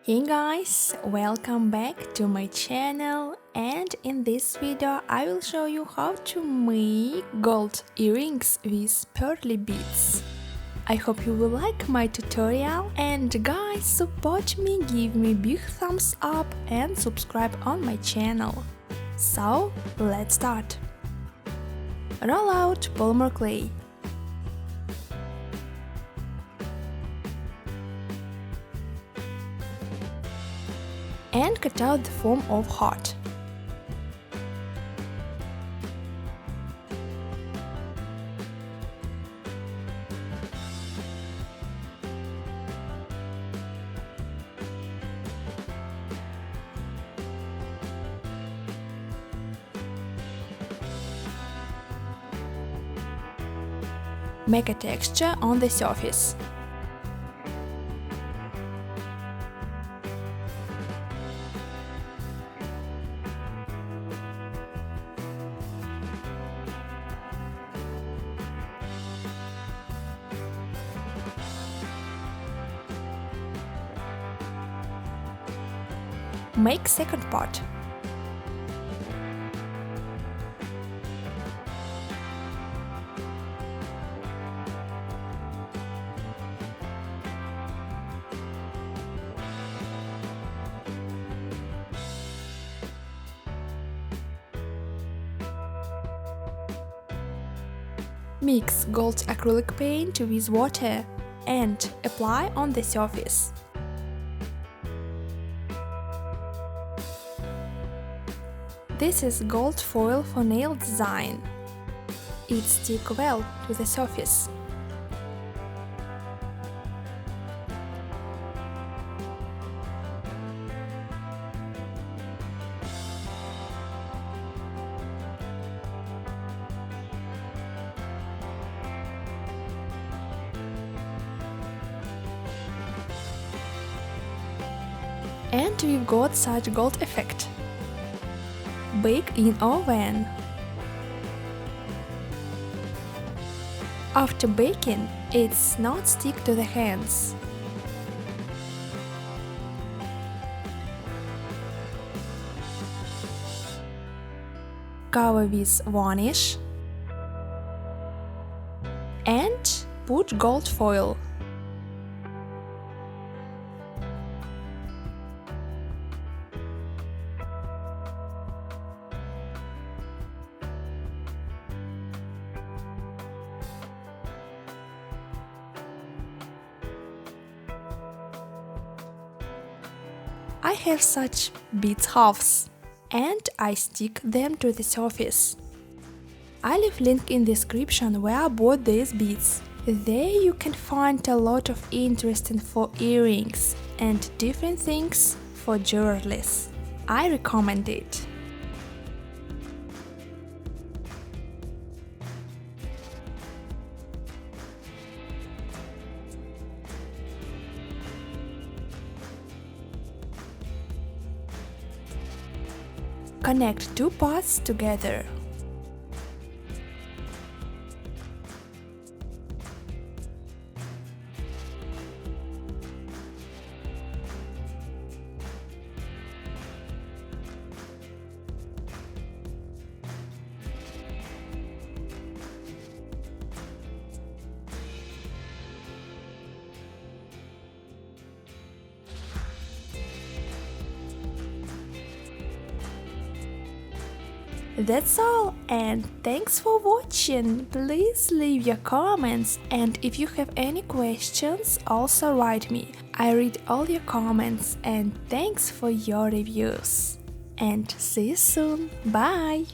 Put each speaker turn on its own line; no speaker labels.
Hey guys, welcome back to my channel, and in this video I will show you how to make gold earrings with pearly beads. I hope you will like my tutorial, and guys, support me, give me big thumbs up and subscribe on my channel. So let's start. Roll out polymer clay. And cut out the form of heart. Make a texture on the surface. Make second part. Mix gold acrylic paint with water and apply on the surface. This is gold foil for nail design. It sticks well to the surface. And we've got such gold effect. Bake in oven. After baking, it's not stick to the hands. Cover with varnish and put gold foil. I have such beads halves, and I stick them to the surface. I leave link in description where I bought these beads. There you can find a lot of interesting for earrings and different things for jewelries. I recommend it. Connect two parts together. That's all, and thanks for watching. Please leave your comments, and if you have any questions, also write me. I read all your comments, and thanks for your reviews. And see you soon. Bye!